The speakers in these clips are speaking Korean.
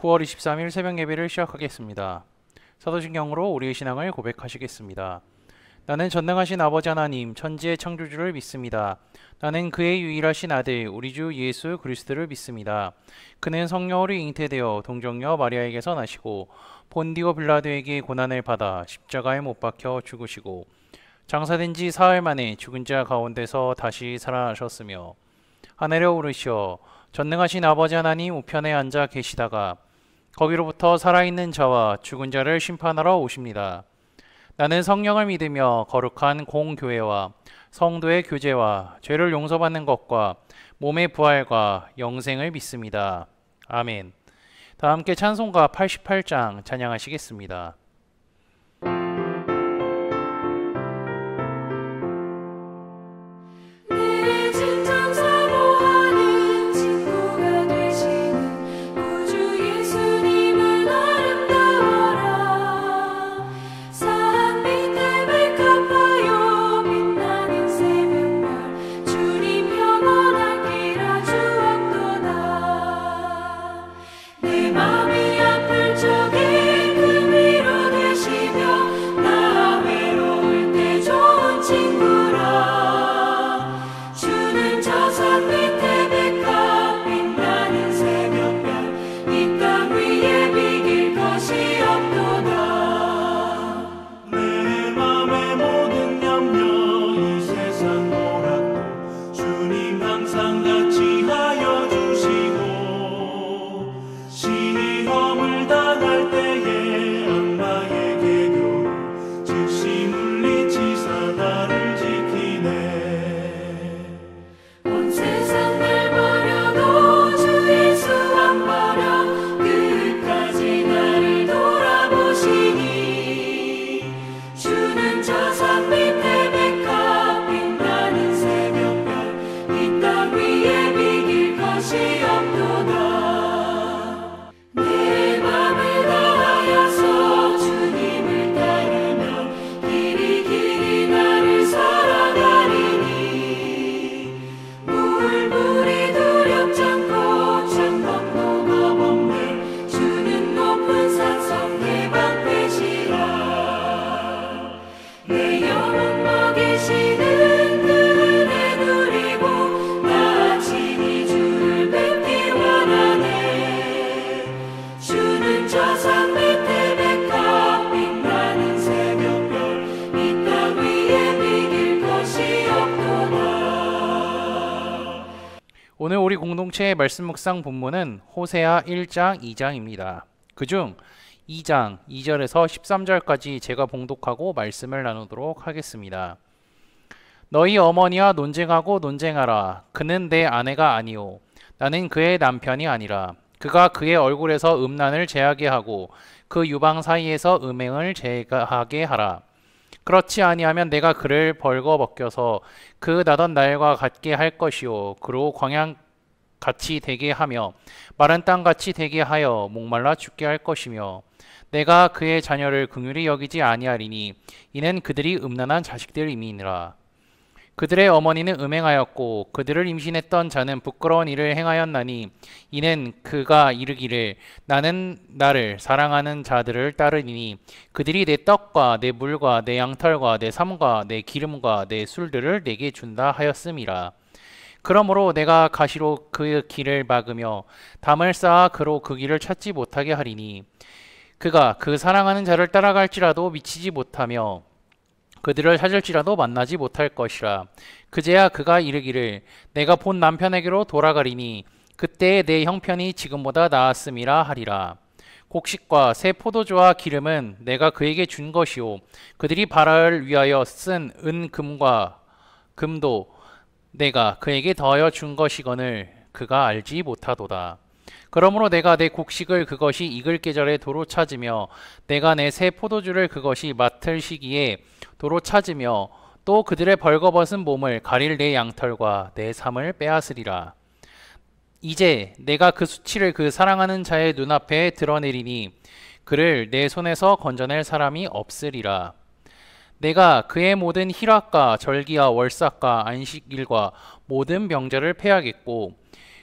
9월 23일 새벽 예배를 시작하겠습니다. 사도신경으로 우리의 신앙을 고백하시겠습니다. 나는 전능하신 아버지 하나님 천지의 창조주를 믿습니다. 나는 그의 유일하신 아들 우리 주 예수 그리스도를 믿습니다. 그는 성령으로 잉태되어 동정녀 마리아에게서 나시고 본디오 빌라도에게 고난을 받아 십자가에 못 박혀 죽으시고 장사된 지 사흘 만에 죽은 자 가운데서 다시 살아나셨으며 하늘에 오르시어 전능하신 아버지 하나님 우편에 앉아 계시다가 거기로부터 살아있는 자와 죽은 자를 심판하러 오십니다. 나는 성령을 믿으며 거룩한 공교회와 성도의 교제와 죄를 용서받는 것과 몸의 부활과 영생을 믿습니다. 아멘. 다 함께 찬송가 88장 찬양하시겠습니다. 오늘 우리 공동체의 말씀 묵상 본문은 호세아 1장 2장입니다. 그중 2장 2절에서 13절까지 제가 봉독하고 말씀을 나누도록 하겠습니다. 너희 어머니와 논쟁하고 논쟁하라. 그는 내 아내가 아니오. 나는 그의 남편이 아니라. 그가 그의 얼굴에서 음란을 제하게 하고 그 유방 사이에서 음행을 제하게 하라. 그렇지 아니하면 내가 그를 벌거 벗겨서 그 나던 날과 같게 할 것이요 그로 광양같이 되게 하며 마른 땅같이 되게 하여 목말라 죽게 할 것이며 내가 그의 자녀를 긍휼히 여기지 아니하리니 이는 그들이 음란한 자식들임이니라. 그들의 어머니는 음행하였고 그들을 임신했던 자는 부끄러운 일을 행하였나니 이는 그가 이르기를 나는 나를 사랑하는 자들을 따르니 그들이 내 떡과 내 물과 내 양털과 내 삶과 내 기름과 내 술들을 내게 준다 하였음이라. 그러므로 내가 가시로 그 길을 막으며 담을 쌓아 그로 그 길을 찾지 못하게 하리니 그가 그 사랑하는 자를 따라갈지라도 미치지 못하며 그들을 찾을지라도 만나지 못할 것이라. 그제야 그가 이르기를 내가 본 남편에게로 돌아가리니 그때의 내 형편이 지금보다 나았음이라 하리라. 곡식과 새 포도주와 기름은 내가 그에게 준 것이요 그들이 바랄 위하여 쓴 은금과 금도 내가 그에게 더하여 준 것이거늘 그가 알지 못하도다. 그러므로 내가 내 곡식을 그것이 익을 계절에 도로 찾으며 내가 내 새 포도주를 그것이 맡을 시기에 도로 찾으며 또 그들의 벌거벗은 몸을 가릴 내 양털과 내 삶을 빼앗으리라. 이제 내가 그 수치를 그 사랑하는 자의 눈앞에 드러내리니 그를 내 손에서 건져낼 사람이 없으리라. 내가 그의 모든 희락과 절기와 월삭과 안식일과 모든 명절을 폐하겠고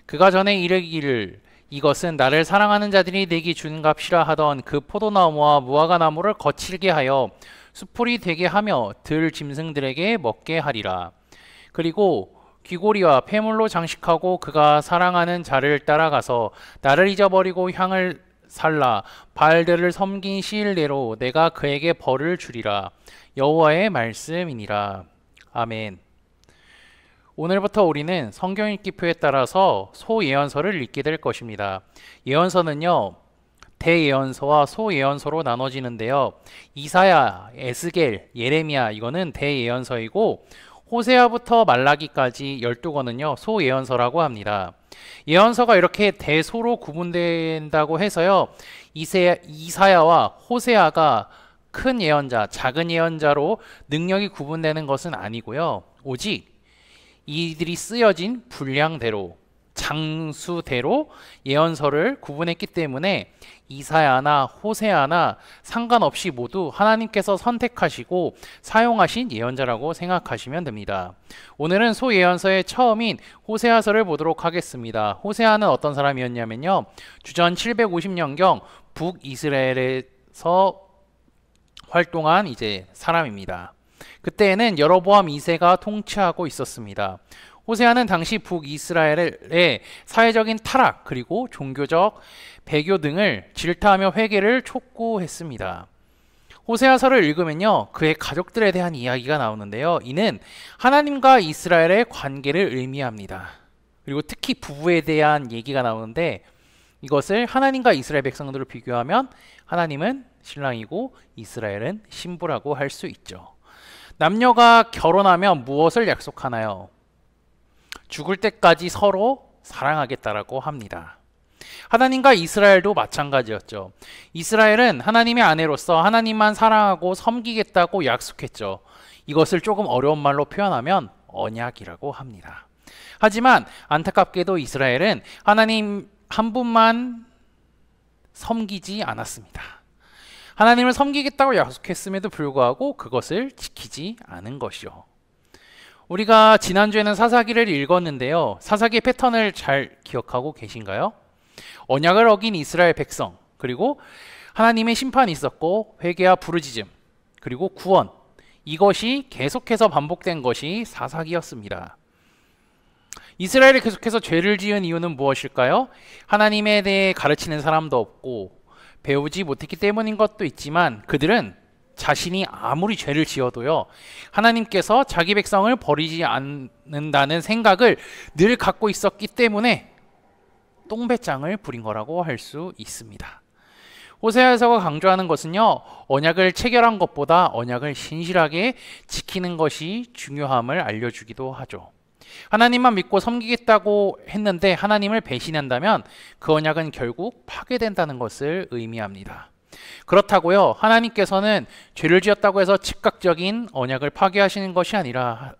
그가 전에 이르기를 이것은 나를 사랑하는 자들이 내게 주는 값이라 하던 그 포도나무와 무화과나무를 거칠게 하여 수풀이 되게 하며 들 짐승들에게 먹게 하리라. 그리고 귀고리와 폐물로 장식하고 그가 사랑하는 자를 따라가서 나를 잊어버리고 향을 살라 바알들을 섬긴 시일내로 내가 그에게 벌을 주리라. 여호와의 말씀이니라. 아멘. 오늘부터 우리는 성경 읽기표에 따라서 소예언서를 읽게 될 것입니다. 예언서는요, 대예언서와 소예언서로 나눠지는데요. 이사야, 에스겔, 예레미야 이거는 대예언서이고 호세아부터 말라기까지 12권은요 소예언서라고 합니다. 예언서가 이렇게 대소로 구분된다고 해서요, 이사야와 호세아가 큰 예언자, 작은 예언자로 능력이 구분되는 것은 아니고요. 오직 이들이 쓰여진 분량대로, 장수대로 예언서를 구분했기 때문에 이사야나 호세아나 상관없이 모두 하나님께서 선택하시고 사용하신 예언자라고 생각하시면 됩니다. 오늘은 소예언서의 처음인 호세아서를 보도록 하겠습니다. 호세아는 어떤 사람이었냐면요, 주전 750년경 북이스라엘에서 활동한 이제 사람입니다. 그때에는 여로보암 2세가 통치하고 있었습니다. 호세아는 당시 북이스라엘의 사회적인 타락 그리고 종교적 배교 등을 질타하며 회개를 촉구했습니다. 호세아서를 읽으면요, 그의 가족들에 대한 이야기가 나오는데요, 이는 하나님과 이스라엘의 관계를 의미합니다. 그리고 특히 부부에 대한 얘기가 나오는데 이것을 하나님과 이스라엘 백성들을 비교하면 하나님은 신랑이고 이스라엘은 신부라고 할 수 있죠. 남녀가 결혼하면 무엇을 약속하나요? 죽을 때까지 서로 사랑하겠다라고 합니다. 하나님과 이스라엘도 마찬가지였죠. 이스라엘은 하나님의 아내로서 하나님만 사랑하고 섬기겠다고 약속했죠. 이것을 조금 어려운 말로 표현하면 언약이라고 합니다. 하지만 안타깝게도 이스라엘은 하나님 한 분만 섬기지 않았습니다. 하나님을 섬기겠다고 약속했음에도 불구하고 그것을 지키지 않은 것이요. 우리가 지난주에는 사사기를 읽었는데요, 사사기의 패턴을 잘 기억하고 계신가요? 언약을 어긴 이스라엘 백성, 그리고 하나님의 심판이 있었고 회개와 부르짖음, 그리고 구원, 이것이 계속해서 반복된 것이 사사기였습니다. 이스라엘이 계속해서 죄를 지은 이유는 무엇일까요? 하나님에 대해 가르치는 사람도 없고 배우지 못했기 때문인 것도 있지만 그들은 자신이 아무리 죄를 지어도요, 하나님께서 자기 백성을 버리지 않는다는 생각을 늘 갖고 있었기 때문에 똥배짱을 부린 거라고 할 수 있습니다. 호세아서가 강조하는 것은요, 언약을 체결한 것보다 언약을 신실하게 지키는 것이 중요함을 알려주기도 하죠. 하나님만 믿고 섬기겠다고 했는데 하나님을 배신한다면 그 언약은 결국 파괴된다는 것을 의미합니다. 그렇다고요, 하나님께서는 죄를 지었다고 해서 즉각적인 언약을 파괴하시는 것이 아니라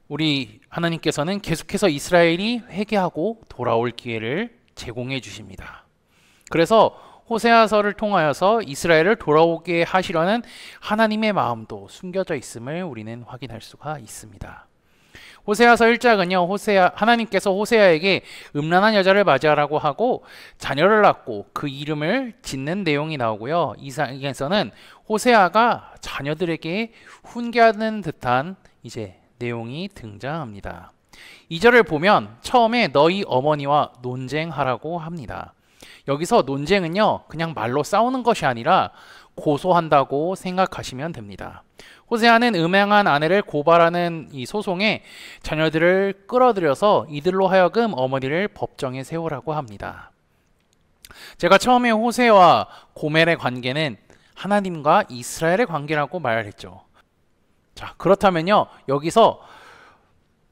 우리 하나님께서는 계속해서 이스라엘이 회개하고 돌아올 기회를 제공해 주십니다. 그래서 호세아서를 통하여서 이스라엘을 돌아오게 하시려는 하나님의 마음도 숨겨져 있음을 우리는 확인할 수가 있습니다. 호세아서 1장은요, 하나님께서 호세아에게 음란한 여자를 맞이하라고 하고 자녀를 낳고 그 이름을 짓는 내용이 나오고요, 이 장에서는 호세아가 자녀들에게 훈계하는 듯한 이제 내용이 등장합니다. 2절을 보면 처음에 너희 어머니와 논쟁하라고 합니다. 여기서 논쟁은요, 그냥 말로 싸우는 것이 아니라 고소한다고 생각하시면 됩니다. 호세아는 음행한 아내를 고발하는 이 소송에 자녀들을 끌어들여서 이들로 하여금 어머니를 법정에 세우라고 합니다. 제가 처음에 호세와 고멜의 관계는 하나님과 이스라엘의 관계라고 말했죠. 자, 그렇다면요, 여기서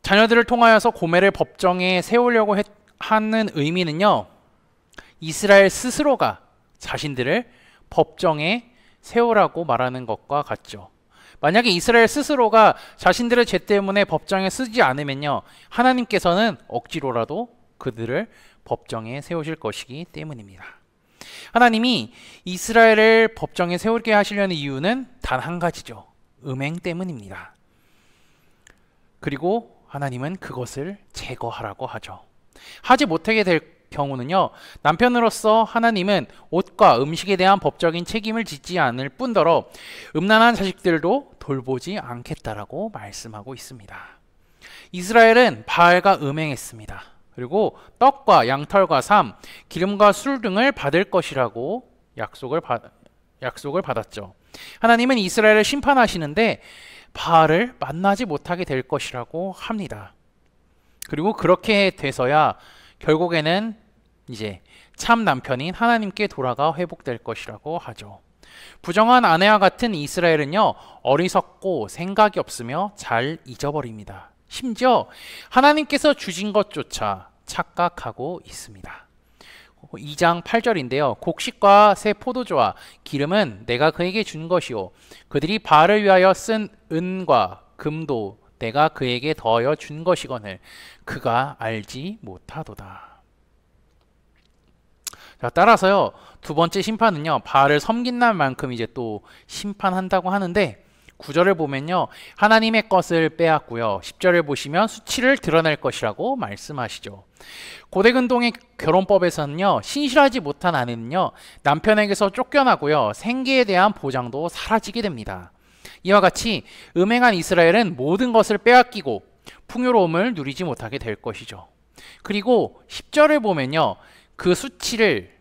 자녀들을 통하여서 고멜을 법정에 세우려고 하는 의미는요, 이스라엘 스스로가 자신들을 법정에 세우라고 말하는 것과 같죠. 만약에 이스라엘 스스로가 자신들의 죄 때문에 법정에 쓰지 않으면요, 하나님께서는 억지로라도 그들을 법정에 세우실 것이기 때문입니다. 하나님이 이스라엘을 법정에 세우게 하시려는 이유는 단 한 가지죠. 음행 때문입니다. 그리고 하나님은 그것을 제거하라고 하죠. 하지 못하게 될 경우는요, 남편으로서 하나님은 옷과 음식에 대한 법적인 책임을 짓지 않을 뿐더러 음란한 자식들도 돌보지 않겠다라고 말씀하고 있습니다. 이스라엘은 바알과 음행했습니다. 그리고 떡과 양털과 삶, 기름과 술 등을 받을 것이라고 약속을 받았죠. 하나님은 이스라엘을 심판하시는데 바알을 만나지 못하게 될 것이라고 합니다. 그리고 그렇게 돼서야 결국에는 이제 참 남편인 하나님께 돌아가 회복될 것이라고 하죠. 부정한 아내와 같은 이스라엘은요, 어리석고 생각이 없으며 잘 잊어버립니다. 심지어 하나님께서 주신 것조차 착각하고 있습니다. 2장 8절인데요. 곡식과 새 포도주와 기름은 내가 그에게 준 것이요 그들이 바알을 위하여 쓴 은과 금도 내가 그에게 더하여 준 것이거늘 그가 알지 못하도다. 자, 따라서요, 두 번째 심판은요, 바알을 섬긴다는 만큼 이제 또 심판한다고 하는데, 9절을 보면요, 하나님의 것을 빼앗고요, 10절을 보시면 수치를 드러낼 것이라고 말씀하시죠. 고대 근동의 결혼법에서는요, 신실하지 못한 아내는요, 남편에게서 쫓겨나고요, 생계에 대한 보장도 사라지게 됩니다. 이와 같이 음행한 이스라엘은 모든 것을 빼앗기고 풍요로움을 누리지 못하게 될 것이죠. 그리고 10절을 보면요, 그 수치를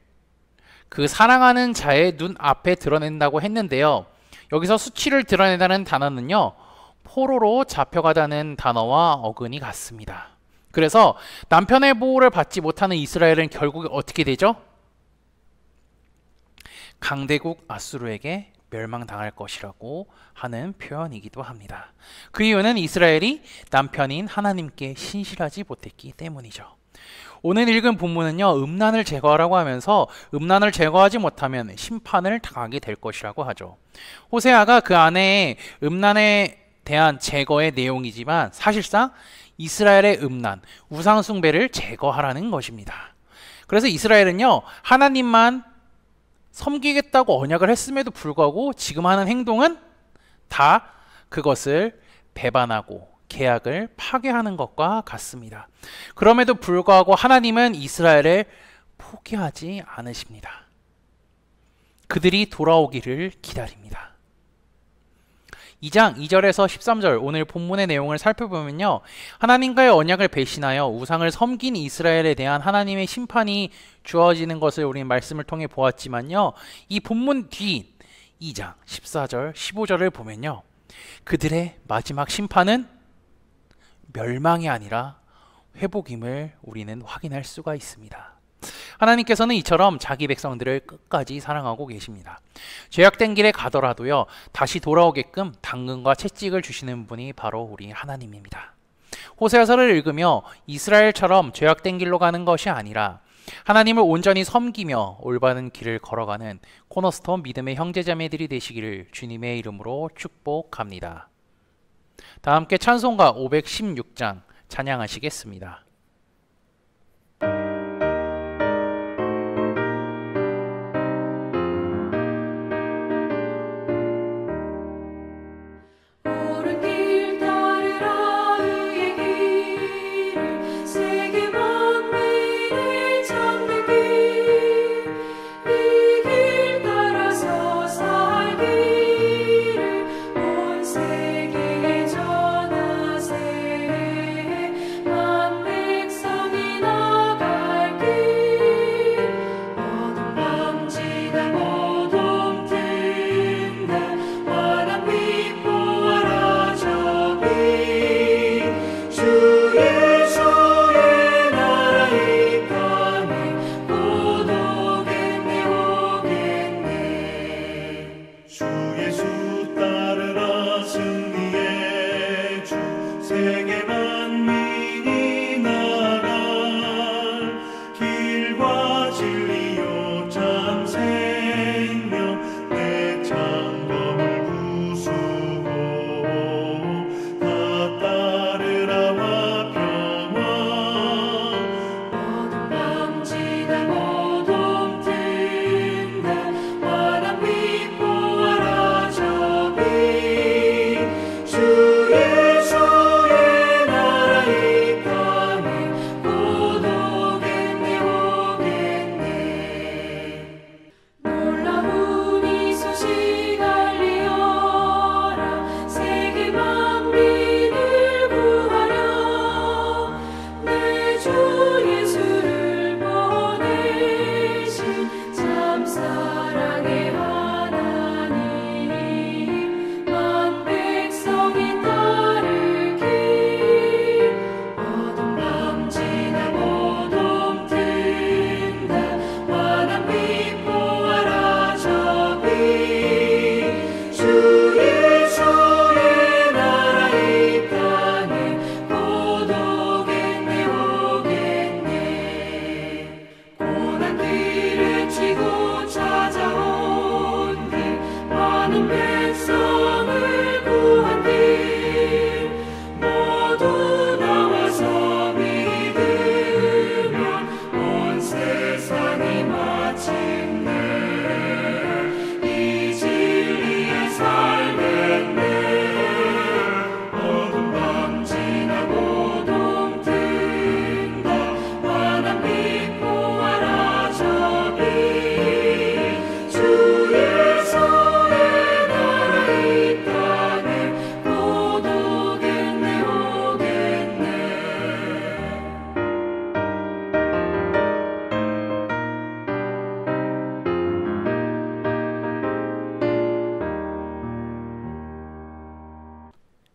그 사랑하는 자의 눈 앞에 드러낸다고 했는데요, 여기서 수치를 드러낸다는 단어는요, 포로로 잡혀가다는 단어와 어근이 같습니다. 그래서 남편의 보호를 받지 못하는 이스라엘은 결국 어떻게 되죠? 강대국 아수르에게 멸망당할 것이라고 하는 표현이기도 합니다. 그 이유는 이스라엘이 남편인 하나님께 신실하지 못했기 때문이죠. 오늘 읽은 본문은요, 음란을 제거하라고 하면서 음란을 제거하지 못하면 심판을 당하게 될 것이라고 하죠. 호세아가 그 안에 음란에 대한 제거의 내용이지만 사실상 이스라엘의 음란, 우상 숭배를 제거하라는 것입니다. 그래서 이스라엘은요, 하나님만 섬기겠다고 언약을 했음에도 불구하고 지금 하는 행동은 다 그것을 배반하고 계약을 파괴하는 것과 같습니다. 그럼에도 불구하고 하나님은 이스라엘을 포기하지 않으십니다. 그들이 돌아오기를 기다립니다. 2장 2절에서 13절 오늘 본문의 내용을 살펴보면요, 하나님과의 언약을 배신하여 우상을 섬긴 이스라엘에 대한 하나님의 심판이 주어지는 것을 우리는 말씀을 통해 보았지만요, 이 본문 뒤 2장 14절 15절을 보면요, 그들의 마지막 심판은 멸망이 아니라 회복임을 우리는 확인할 수가 있습니다. 하나님께서는 이처럼 자기 백성들을 끝까지 사랑하고 계십니다. 죄악된 길에 가더라도요, 다시 돌아오게끔 당근과 채찍을 주시는 분이 바로 우리 하나님입니다. 호세아서를 읽으며 이스라엘처럼 죄악된 길로 가는 것이 아니라 하나님을 온전히 섬기며 올바른 길을 걸어가는 코너스톤 믿음의 형제자매들이 되시기를 주님의 이름으로 축복합니다. 다 함께 찬송가 516장 찬양하시겠습니다. 세계 전하세 만대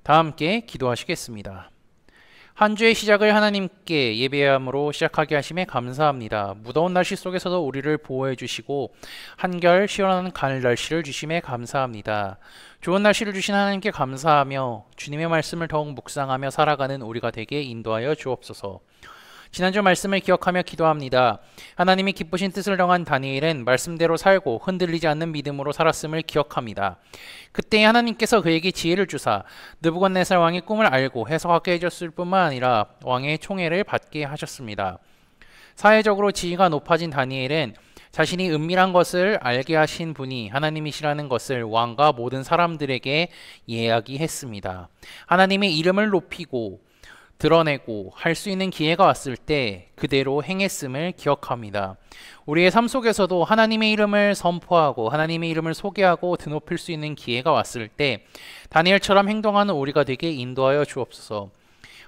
다 함께 기도하시겠습니다. 한 주의 시작을 하나님께 예배함으로 시작하게 하심에 감사합니다. 무더운 날씨 속에서도 우리를 보호해 주시고 한결 시원한 가을 날씨를 주심에 감사합니다. 좋은 날씨를 주신 하나님께 감사하며 주님의 말씀을 더욱 묵상하며 살아가는 우리가 되게 인도하여 주옵소서. 지난주 말씀을 기억하며 기도합니다. 하나님이 기쁘신 뜻을 정한 다니엘은 말씀대로 살고 흔들리지 않는 믿음으로 살았음을 기억합니다. 그때 하나님께서 그에게 지혜를 주사 느부갓네살 왕의 꿈을 알고 해석하게 해줬을 뿐만 아니라 왕의 총애를 받게 하셨습니다. 사회적으로 지위가 높아진 다니엘은 자신이 은밀한 것을 알게 하신 분이 하나님이시라는 것을 왕과 모든 사람들에게 이야기했습니다. 하나님의 이름을 높이고 드러내고 할 수 있는 기회가 왔을 때 그대로 행했음을 기억합니다. 우리의 삶 속에서도 하나님의 이름을 선포하고 하나님의 이름을 소개하고 드높일 수 있는 기회가 왔을 때 다니엘처럼 행동하는 우리가 되게 인도하여 주옵소서.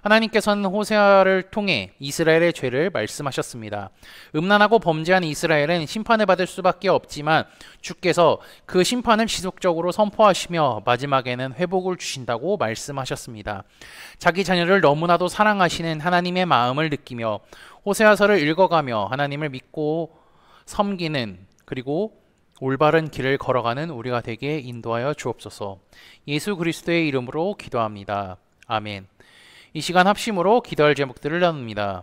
하나님께서는 호세아를 통해 이스라엘의 죄를 말씀하셨습니다. 음란하고 범죄한 이스라엘은 심판을 받을 수밖에 없지만 주께서 그 심판을 지속적으로 선포하시며 마지막에는 회복을 주신다고 말씀하셨습니다. 자기 자녀를 너무나도 사랑하시는 하나님의 마음을 느끼며 호세아서를 읽어가며 하나님을 믿고 섬기는 그리고 올바른 길을 걸어가는 우리가 되게 인도하여 주옵소서. 예수 그리스도의 이름으로 기도합니다. 아멘. 이 시간 합심으로 기도할 제목들을 나눕니다.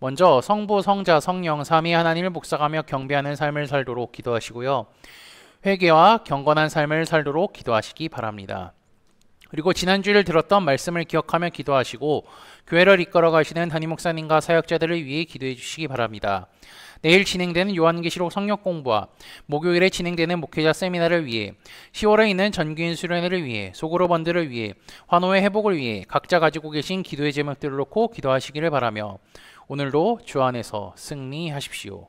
먼저 성부, 성자, 성령, 삼위 하나님을 묵상하며 경배하는 삶을 살도록 기도하시고요. 회개와 경건한 삶을 살도록 기도하시기 바랍니다. 그리고 지난주일 들었던 말씀을 기억하며 기도하시고 교회를 이끌어 가시는 담임 목사님과 사역자들을 위해 기도해 주시기 바랍니다. 내일 진행되는 요한계시록 성역 공부와 목요일에 진행되는 목회자 세미나를 위해 10월에 있는 전교인 수련회를 위해 소그룹 원들을 위해 환호의 회복을 위해 각자 가지고 계신 기도의 제목들을 놓고 기도하시기를 바라며 오늘도 주 안에서 승리하십시오.